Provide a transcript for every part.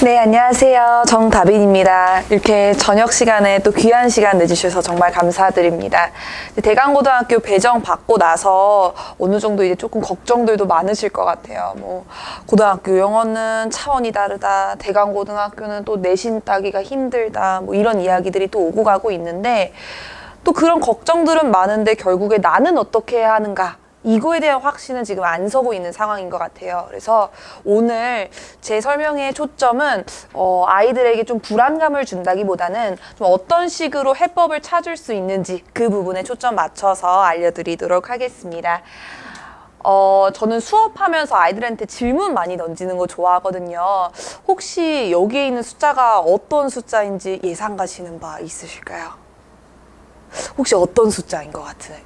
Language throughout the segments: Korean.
네, 안녕하세요. 정다빈입니다. 이렇게 저녁 시간에 또 귀한 시간 내주셔서 정말 감사드립니다. 대강고등학교 배정 받고 나서 어느 정도 이제 조금 걱정들도 많으실 것 같아요. 고등학교 영어는 차원이 다르다. 대강고등학교는 또 내신 따기가 힘들다. 이런 이야기들이 또 오고 가고 있는데 또 그런 걱정들은 많은데 결국에 나는 어떻게 해야 하는가? 이거에 대한 확신은 지금 안 서고 있는 상황인 것 같아요. 그래서 오늘 제 설명의 초점은 아이들에게 좀 불안감을 준다기보다는 좀 어떤 식으로 해법을 찾을 수 있는지 그 부분에 초점 맞춰서 알려드리도록 하겠습니다. 저는 수업하면서 아이들한테 질문 많이 던지는 거 좋아하거든요. 혹시 여기에 있는 숫자가 어떤 숫자인지 예상 가시는 바 있으실까요? 혹시 어떤 숫자인 것 같으세요?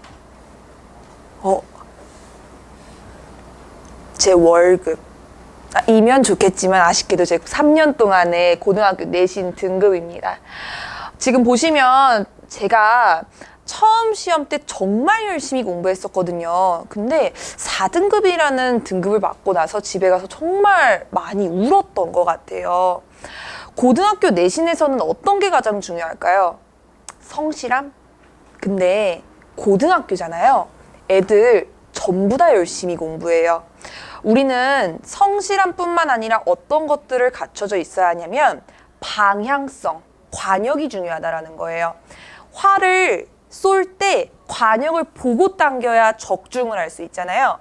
제 월급. 이면 좋겠지만 아쉽게도 제 3년 동안의 고등학교 내신 등급입니다. 지금 보시면 제가 처음 시험 때 정말 열심히 공부했었거든요. 근데 4등급이라는 등급을 받고 나서 집에 가서 정말 많이 울었던 것 같아요. 고등학교 내신에서는 어떤 게 가장 중요할까요? 성실함? 근데 고등학교잖아요. 애들 전부 다 열심히 공부해요. 우리는 성실함뿐만 아니라 어떤 것들을 갖춰져 있어야 하냐면 방향성, 관역이 중요하다라는 거예요. 활을 쏠 때 관역을 보고 당겨야 적중을 할 수 있잖아요.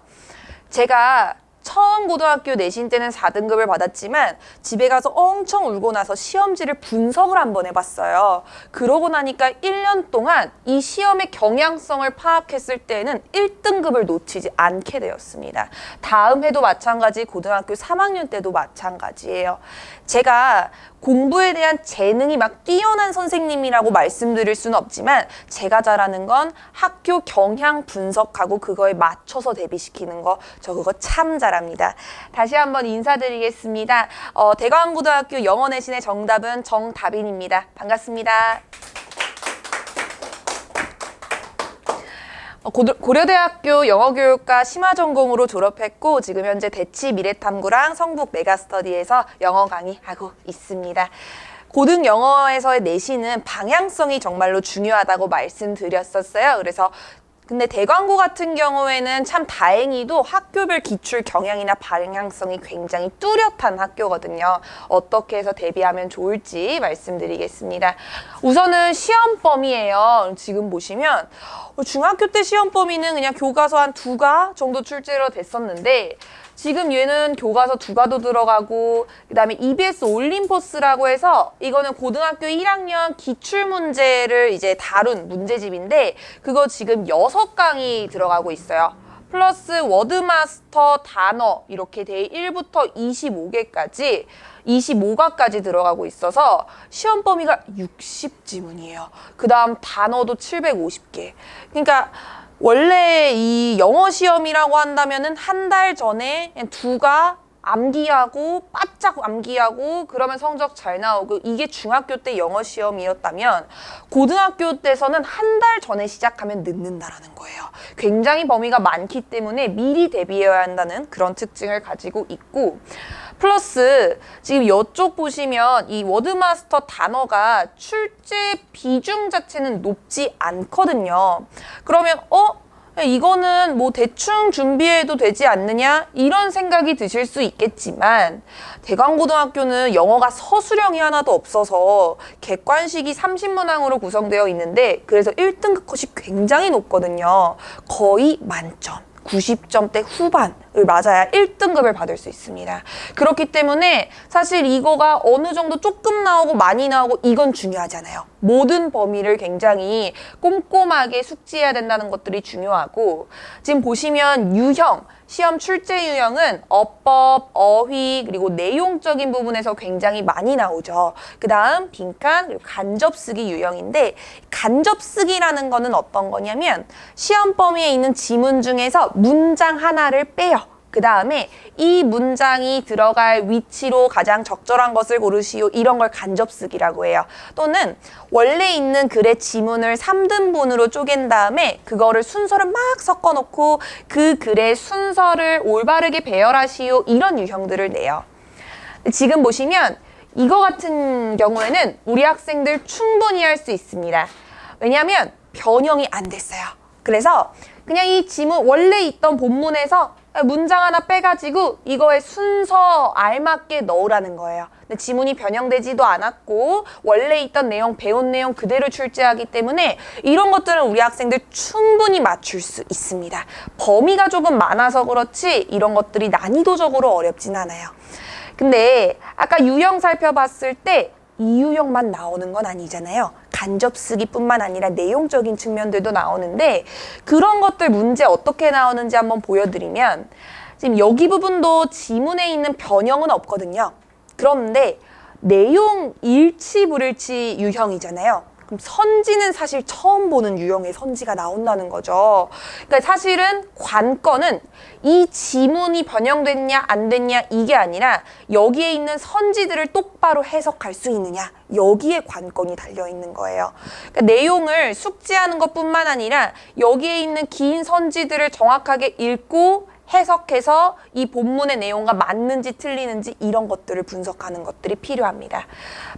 제가 처음 고등학교 내신 때는 4등급을 받았지만 집에 가서 엄청 울고 나서 시험지를 분석을 한번 해봤어요. 그러고 나니까 1년 동안 이 시험의 경향성을 파악했을 때는 1등급을 놓치지 않게 되었습니다. 다음 해도 마찬가지, 고등학교 3학년 때도 마찬가지예요. 제가 공부에 대한 재능이 막 뛰어난 선생님이라고 말씀드릴 수는 없지만 제가 잘하는 건 학교 경향 분석하고 그거에 맞춰서 대비시키는 거, 저 그거 참 잘합니다. 다시 한번 인사드리겠습니다. 대광고등학교 영어 내신의 정답은 정다빈입니다. 반갑습니다. 고려대학교 영어교육과 심화전공으로 졸업했고 지금 현재 대치 미래탐구랑 성북 메가스터디에서 영어 강의하고 있습니다. 고등 영어에서의 내신은 방향성이 정말로 중요하다고 말씀드렸었어요. 그래서 근데 대광고 같은 경우에는 참 다행히도 학교별 기출 경향이나 방향성이 굉장히 뚜렷한 학교거든요. 어떻게 해서 대비하면 좋을지 말씀드리겠습니다. 우선은 시험 범위예요. 지금 보시면 중학교 때 시험 범위는 그냥 교과서 한 2과 정도 출제로 됐었는데 지금 얘는 교과서 2과도 들어가고 그다음에 EBS 올림포스라고 해서 이거는 고등학교 1학년 기출문제를 이제 다룬 문제집인데 그거 지금 6강이 들어가고 있어요. 플러스 워드마스터 단어 이렇게 돼 1부터 25개까지 25과까지 들어가고 있어서 시험 범위가 60지문이에요. 그 다음 단어도 750개. 그러니까 원래 이 영어 시험이라고 한다면은 한 달 전에 2가 암기하고 바짝 암기하고 그러면 성적 잘 나오고 이게 중학교 때 영어 시험이었다면 고등학교 때서는 한 달 전에 시작하면 늦는다라는 거예요. 굉장히 범위가 많기 때문에 미리 대비해야 한다는 그런 특징을 가지고 있고 플러스 지금 이쪽 보시면 이 워드마스터 단어가 출제 비중 자체는 높지 않거든요. 그러면 이거는 뭐 대충 준비해도 되지 않느냐? 이런 생각이 드실 수 있겠지만 대광고등학교는 영어가 서술형이 하나도 없어서 객관식이 30문항으로 구성되어 있는데 그래서 1등급 컷이 굉장히 높거든요. 거의 만점. 90점대 후반을 맞아야 1등급을 받을 수 있습니다. 그렇기 때문에 사실 이거가 어느 정도 조금 나오고 많이 나오고 이건 중요하지 않아요. 모든 범위를 굉장히 꼼꼼하게 숙지해야 된다는 것들이 중요하고 지금 보시면 유형, 시험 출제 유형은 어법, 어휘, 그리고 내용적인 부분에서 굉장히 많이 나오죠. 그 다음 빈칸, 그리고 간접쓰기 유형인데 간접쓰기라는 거는 어떤 거냐면 시험 범위에 있는 지문 중에서 문장 하나를 빼요. 그 다음에 이 문장이 들어갈 위치로 가장 적절한 것을 고르시오. 이런 걸 간접쓰기라고 해요. 또는 원래 있는 글의 지문을 3등분으로 쪼갠 다음에 그거를 순서를 막 섞어놓고 그 글의 순서를 올바르게 배열하시오. 이런 유형들을 내요. 지금 보시면 이거 같은 경우에는 우리 학생들 충분히 할 수 있습니다. 왜냐하면 변형이 안 됐어요. 그래서 그냥 이 지문 원래 있던 본문에서 문장 하나 빼가지고 이거에 순서 알맞게 넣으라는 거예요. 근데 지문이 변형되지도 않았고 원래 있던 내용, 배운 내용 그대로 출제하기 때문에 이런 것들은 우리 학생들 충분히 맞출 수 있습니다. 범위가 조금 많아서 그렇지 이런 것들이 난이도적으로 어렵진 않아요. 근데 아까 유형 살펴봤을 때 이 유형만 나오는 건 아니잖아요. 간접 쓰기뿐만 아니라 내용적인 측면들도 나오는데 그런 것들 문제 어떻게 나오는지 한번 보여드리면 지금 여기 부분도 지문에 있는 변형은 없거든요. 그런데 내용 일치 불일치 유형이잖아요. 그럼 선지는 사실 처음 보는 유형의 선지가 나온다는 거죠. 그러니까 사실은 관건은 이 지문이 변형됐냐 안 됐냐 이게 아니라 여기에 있는 선지들을 똑바로 해석할 수 있느냐 여기에 관건이 달려있는 거예요. 그러니까 내용을 숙지하는 것뿐만 아니라 여기에 있는 긴 선지들을 정확하게 읽고 해석해서 이 본문의 내용과 맞는지 틀리는지 이런 것들을 분석하는 것들이 필요합니다.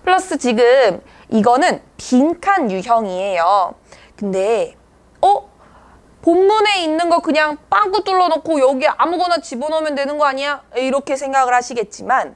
플러스 지금 이거는 빈칸 유형이에요. 근데 본문에 있는 거 그냥 빵꾸 뚫어놓고 여기 아무거나 집어넣으면 되는 거 아니야? 이렇게 생각을 하시겠지만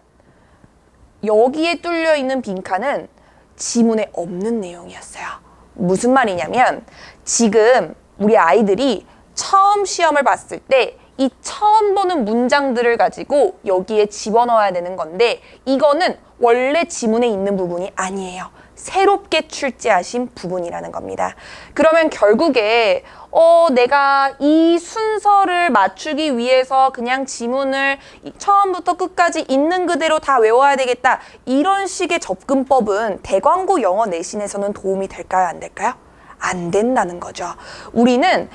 여기에 뚫려 있는 빈칸은 지문에 없는 내용이었어요. 무슨 말이냐면 지금 우리 아이들이 처음 시험을 봤을 때 이 처음 보는 문장들을 가지고 여기에 집어넣어야 되는 건데 이거는 원래 지문에 있는 부분이 아니에요. 새롭게 출제하신 부분이라는 겁니다. 그러면 결국에 내가 이 순서를 맞추기 위해서 그냥 지문을 처음부터 끝까지 있는 그대로 다 외워야 되겠다. 이런 식의 접근법은 대광고 영어 내신에서는 도움이 될까요? 안 될까요? 안 된다는 거죠. 우리는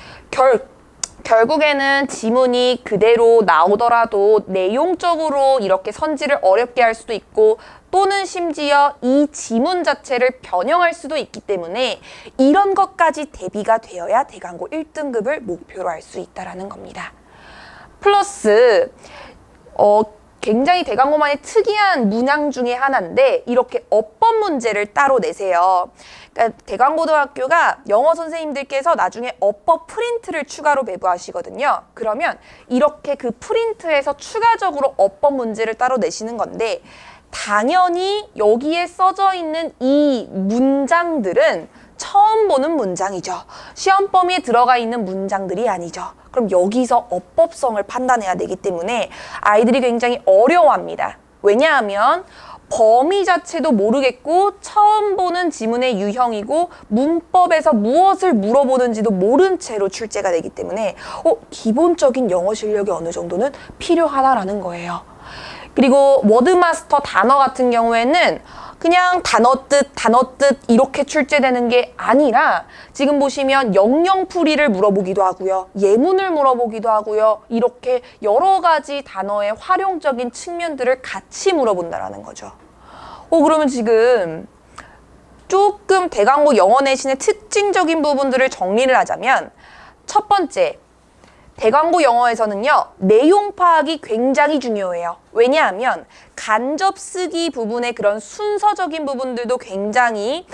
결국에는 지문이 그대로 나오더라도 내용적으로 이렇게 선지를 어렵게 할 수도 있고 또는 심지어 이 지문 자체를 변형할 수도 있기 때문에 이런 것까지 대비가 되어야 대강고 1등급을 목표로 할 수 있다는 겁니다. 플러스 굉장히 대강고만의 특이한 문항 중에 하나인데 이렇게 어법 문제를 따로 내세요. 그러니까 대강고등학교가 영어 선생님들께서 나중에 어법 프린트를 추가로 배부하시거든요. 그러면 이렇게 그 프린트에서 추가적으로 어법 문제를 따로 내시는 건데 당연히 여기에 써져 있는 이 문장들은 처음 보는 문장이죠. 시험 범위에 들어가 있는 문장들이 아니죠. 그럼 여기서 어법성을 판단해야 되기 때문에 아이들이 굉장히 어려워합니다. 왜냐하면 범위 자체도 모르겠고 처음 보는 지문의 유형이고 문법에서 무엇을 물어보는지도 모른 채로 출제가 되기 때문에 기본적인 영어 실력이 어느 정도는 필요하다라는 거예요. 그리고 워드마스터 단어 같은 경우에는 그냥 단어 뜻 이렇게 출제되는 게 아니라 지금 보시면 영영풀이를 물어보기도 하고요. 예문을 물어보기도 하고요. 이렇게 여러 가지 단어의 활용적인 측면들을 같이 물어본다라는 거죠. 그러면 지금 조금 대강고 영어 내신의 특징적인 부분들을 정리를 하자면 첫 번째, 대강고 영어에서는요, 내용 파악이 굉장히 중요해요. 왜냐하면 간접 쓰기 부분의 그런 순서적인 부분들도 굉장히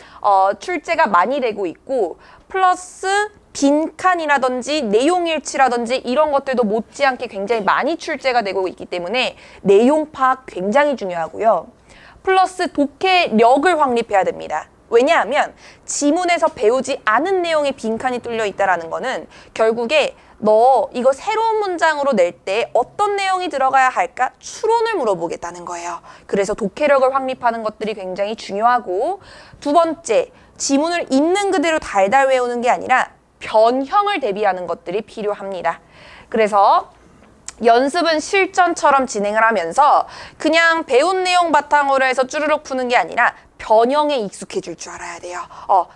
출제가 많이 되고 있고 플러스 빈칸이라든지 내용일치라든지 이런 것들도 못지않게 굉장히 많이 출제가 되고 있기 때문에 내용 파악 굉장히 중요하고요. 플러스 독해력을 확립해야 됩니다. 왜냐하면 지문에서 배우지 않은 내용의 빈칸이 뚫려 있다는 거는 결국에 너 이거 새로운 문장으로 낼 때 어떤 내용이 들어가야 할까? 추론을 물어보겠다는 거예요. 그래서 독해력을 확립하는 것들이 굉장히 중요하고 두 번째, 지문을 있는 그대로 달달 외우는 게 아니라 변형을 대비하는 것들이 필요합니다. 그래서 연습은 실전처럼 진행을 하면서 그냥 배운 내용 바탕으로 해서 쭈르륵 푸는 게 아니라 변형에 익숙해질 줄 알아야 돼요.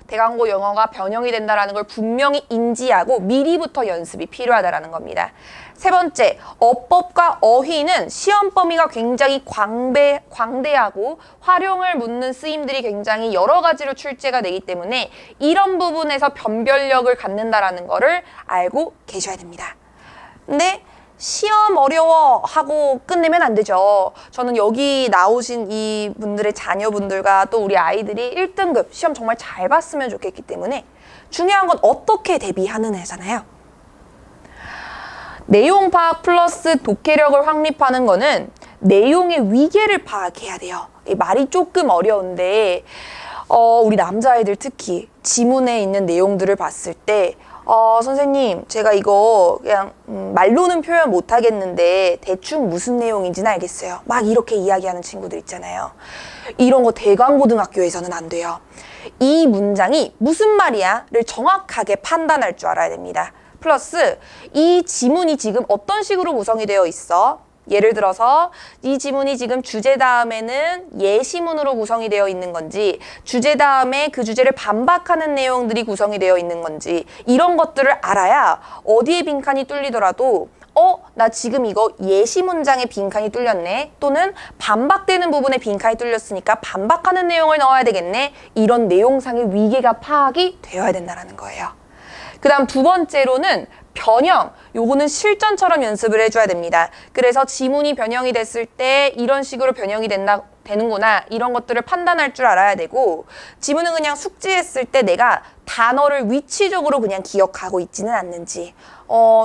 대강고 영어가 변형이 된다는 걸 분명히 인지하고 미리부터 연습이 필요하다는 겁니다. 세 번째, 어법과 어휘는 시험 범위가 굉장히 광대하고 활용을 묻는 쓰임들이 굉장히 여러 가지로 출제가 되기 때문에 이런 부분에서 변별력을 갖는다라는 거를 알고 계셔야 됩니다. 근데 시험 어려워 하고 끝내면 안 되죠. 저는 여기 나오신 이 분들의 자녀분들과 또 우리 아이들이 1등급 시험 정말 잘 봤으면 좋겠기 때문에 중요한 건 어떻게 대비하는 애잖아요. 내용 파악 플러스 독해력을 확립하는 거는 내용의 위계를 파악해야 돼요. 이 말이 조금 어려운데 우리 남자아이들 특히 지문에 있는 내용들을 봤을 때 선생님, 제가 이거 그냥 말로는 표현 못 하겠는데 대충 무슨 내용인지는 알겠어요. 막 이렇게 이야기하는 친구들 있잖아요. 이런 거 대광고등학교에서는 안 돼요. 이 문장이 무슨 말이야?를 정확하게 판단할 줄 알아야 됩니다. 플러스 이 지문이 지금 어떤 식으로 구성이 되어 있어? 예를 들어서 이 지문이 지금 주제 다음에는 예시문으로 구성이 되어 있는 건지 주제 다음에 그 주제를 반박하는 내용들이 구성이 되어 있는 건지 이런 것들을 알아야 어디에 빈칸이 뚫리더라도 나 지금 이거 예시 문장에 빈칸이 뚫렸네 또는 반박되는 부분에 빈칸이 뚫렸으니까 반박하는 내용을 넣어야 되겠네 이런 내용상의 위계가 파악이 되어야 된다는 거예요. 그 다음 두 번째로는 변형, 요거는 실전처럼 연습을 해줘야 됩니다. 그래서 지문이 변형이 됐을 때 이런 식으로 변형이 되는구나 이런 것들을 판단할 줄 알아야 되고 지문은 그냥 숙지했을 때 내가 단어를 위치적으로 그냥 기억하고 있지는 않는지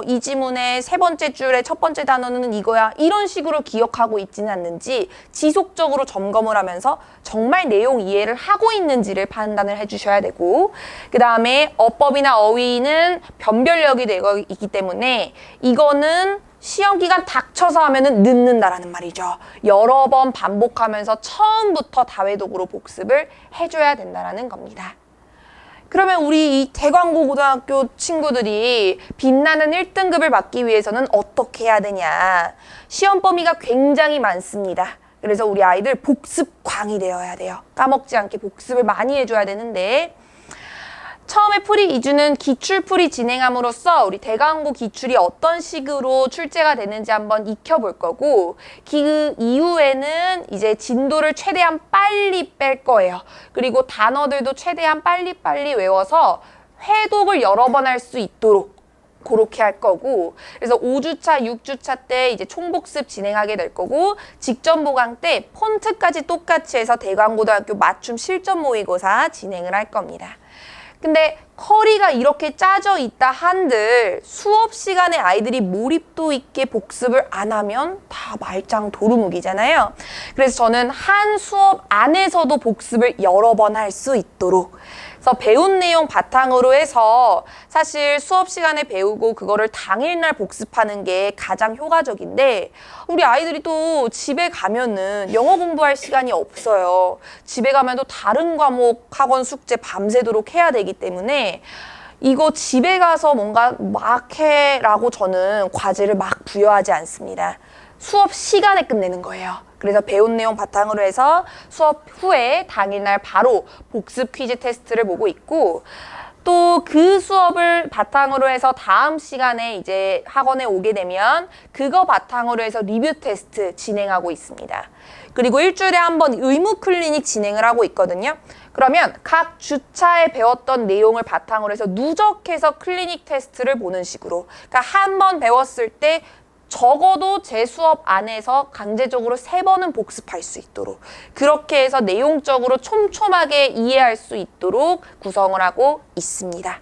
이 지문의 세 번째 줄의 첫 번째 단어는 이거야 이런 식으로 기억하고 있지는 않는지 지속적으로 점검을 하면서 정말 내용 이해를 하고 있는지를 판단을 해주셔야 되고 그 다음에 어법이나 어휘는 변별력이 되어 있기 때문에 이거는 시험 기간 닥쳐서 하면은 늦는다라는 말이죠. 여러 번 반복하면서 처음부터 다회독으로 복습을 해줘야 된다라는 겁니다. 그러면 우리 이 대광고고등학교 친구들이 빛나는 1등급을 받기 위해서는 어떻게 해야 되냐. 시험 범위가 굉장히 많습니다. 그래서 우리 아이들 복습광이 되어야 돼요. 까먹지 않게 복습을 많이 해줘야 되는데 처음에 풀이 2주는 기출풀이 진행함으로써 우리 대광고 기출이 어떤 식으로 출제가 되는지 한번 익혀볼 거고 그 이후에는 이제 진도를 최대한 빨리 뺄 거예요. 그리고 단어들도 최대한 빨리빨리 외워서 회독을 여러 번 할 수 있도록 그렇게 할 거고 그래서 5주차, 6주차 때 이제 총복습 진행하게 될 거고 직전 보강 때 폰트까지 똑같이 해서 대광고등학교 맞춤 실전 모의고사 진행을 할 겁니다. 근데 커리가 이렇게 짜져 있다 한들 수업 시간에 아이들이 몰입도 있게 복습을 안 하면 다 말짱 도루묵이잖아요. 그래서 저는 한 수업 안에서도 복습을 여러 번 할 수 있도록 그래서 배운 내용 바탕으로 해서 사실 수업 시간에 배우고 그거를 당일날 복습하는 게 가장 효과적인데 우리 아이들이 또 집에 가면은 영어 공부할 시간이 없어요. 집에 가면 또 다른 과목 학원 숙제 밤새도록 해야 되기 때문에 이거 집에 가서 뭔가 막 해라고 저는 과제를 막 부여하지 않습니다. 수업 시간에 끝내는 거예요. 그래서 배운 내용 바탕으로 해서 수업 후에 당일날 바로 복습 퀴즈 테스트를 보고 있고 또 그 수업을 바탕으로 해서 다음 시간에 이제 학원에 오게 되면 그거 바탕으로 해서 리뷰 테스트 진행하고 있습니다. 그리고 일주일에 한 번 의무 클리닉 진행을 하고 있거든요. 그러면 각 주차에 배웠던 내용을 바탕으로 해서 누적해서 클리닉 테스트를 보는 식으로 그러니까 한 번 배웠을 때 적어도 제 수업 안에서 강제적으로 3번은 복습할 수 있도록 그렇게 해서 내용적으로 촘촘하게 이해할 수 있도록 구성을 하고 있습니다.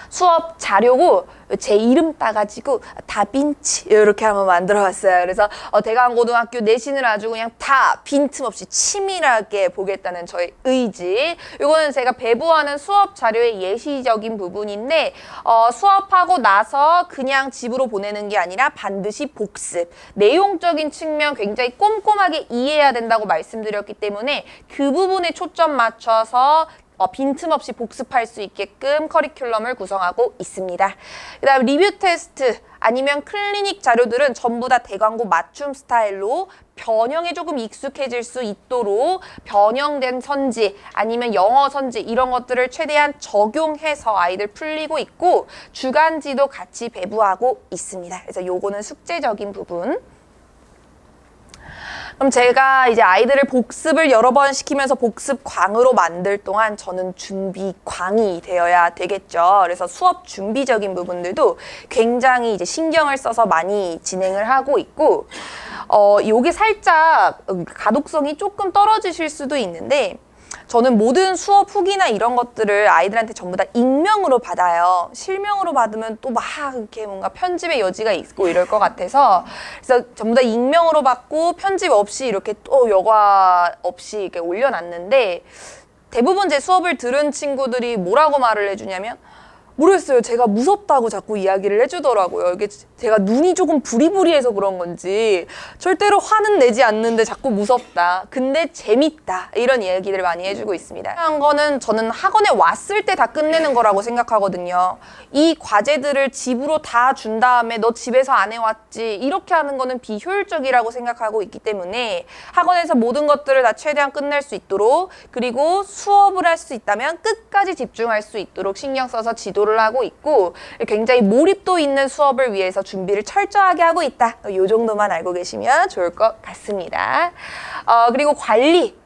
수업 자료고 제 이름 따가지고 다빈치 이렇게 한번 만들어봤어요. 그래서 대광고등학교 내신을 아주 그냥 다 빈틈없이 치밀하게 보겠다는 저의 의지. 이거는 제가 배부하는 수업 자료의 예시적인 부분인데 수업하고 나서 그냥 집으로 보내는 게 아니라 반드시 복습. 내용적인 측면 굉장히 꼼꼼하게 이해해야 된다고 말씀드렸기 때문에 그 부분에 초점 맞춰서 빈틈없이 복습할 수 있게끔 커리큘럼을 구성하고 있습니다. 그 다음 리뷰 테스트 아니면 클리닉 자료들은 전부 다 대광고 맞춤 스타일로 변형에 조금 익숙해질 수 있도록 변형된 선지 아니면 영어 선지 이런 것들을 최대한 적용해서 아이들 풀리고 있고 주간지도 같이 배부하고 있습니다. 그래서 요거는 숙제적인 부분. 그럼 제가 이제 아이들을 복습을 여러 번 시키면서 복습광으로 만들 동안 저는 준비광이 되어야 되겠죠. 그래서 수업 준비적인 부분들도 굉장히 이제 신경을 써서 많이 진행을 하고 있고, 요게 살짝 가독성이 조금 떨어지실 수도 있는데, 저는 모든 수업 후기나 이런 것들을 아이들한테 전부 다 익명으로 받아요. 실명으로 받으면 또 막 이렇게 뭔가 편집의 여지가 있고 이럴 것 같아서, 그래서 전부 다 익명으로 받고 편집 없이 이렇게 또 여과 없이 이렇게 올려놨는데, 대부분 제 수업을 들은 친구들이 뭐라고 말을 해주냐면, 모르겠어요. 제가 무섭다고 자꾸 이야기를 해주더라고요. 이게 제가 눈이 조금 부리부리해서 그런 건지 절대로 화는 내지 않는데 자꾸 무섭다. 근데 재밌다. 이런 이야기를 많이 해주고 있습니다. 중요한 거는 저는 학원에 왔을 때 다 끝내는 거라고 생각하거든요. 이 과제들을 집으로 다 준 다음에 너 집에서 안 해왔지. 이렇게 하는 거는 비효율적이라고 생각하고 있기 때문에 학원에서 모든 것들을 다 최대한 끝낼 수 있도록, 그리고 수업을 할 수 있다면 끝까지 집중할 수 있도록 신경 써서 지도를 하고 있고, 굉장히 몰입도 있는 수업을 위해서 준비를 철저하게 하고 있다. 이 정도만 알고 계시면 좋을 것 같습니다. 그리고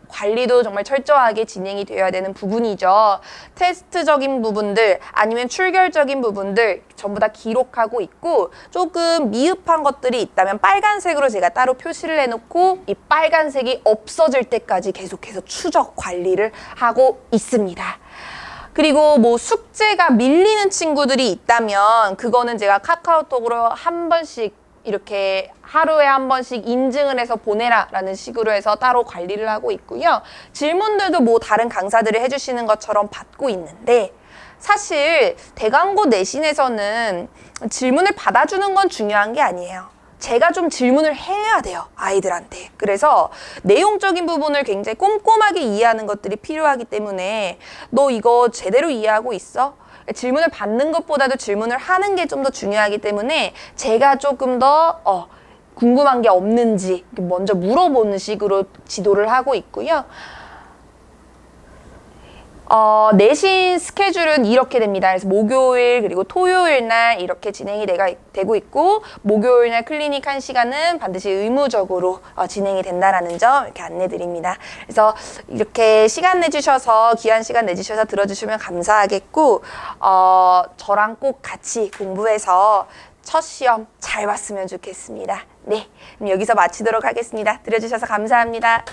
관리도 정말 철저하게 진행이 되어야 되는 부분이죠. 테스트적인 부분들 아니면 출결적인 부분들 전부 다 기록하고 있고, 조금 미흡한 것들이 있다면 빨간색으로 제가 따로 표시를 해놓고 이 빨간색이 없어질 때까지 계속해서 추적 관리를 하고 있습니다. 그리고 뭐 숙제가 밀리는 친구들이 있다면 그거는 제가 카카오톡으로 한 번씩 이렇게 하루에 한 번씩 인증을 해서 보내라 라는 식으로 해서 따로 관리를 하고 있고요. 질문들도 뭐 다른 강사들이 해주시는 것처럼 받고 있는데, 사실 대강고 내신에서는 질문을 받아주는 건 중요한 게 아니에요. 제가 좀 질문을 해야 돼요, 아이들한테. 그래서 내용적인 부분을 굉장히 꼼꼼하게 이해하는 것들이 필요하기 때문에 너 이거 제대로 이해하고 있어? 질문을 받는 것보다도 질문을 하는 게 좀 더 중요하기 때문에 제가 조금 더 궁금한 게 없는지 먼저 물어보는 식으로 지도를 하고 있고요. 내신 스케줄은 이렇게 됩니다. 그래서 목요일 그리고 토요일 날 이렇게 진행이 되고 있고, 목요일 날 클리닉 1시간은 반드시 의무적으로 진행이 된다라는 점 이렇게 안내 드립니다. 그래서 이렇게 시간 내주셔서, 귀한 시간 내주셔서 들어주시면 감사하겠고, 저랑 꼭 같이 공부해서 첫 시험 잘 봤으면 좋겠습니다. 네, 그럼 여기서 마치도록 하겠습니다. 들어주셔서 감사합니다.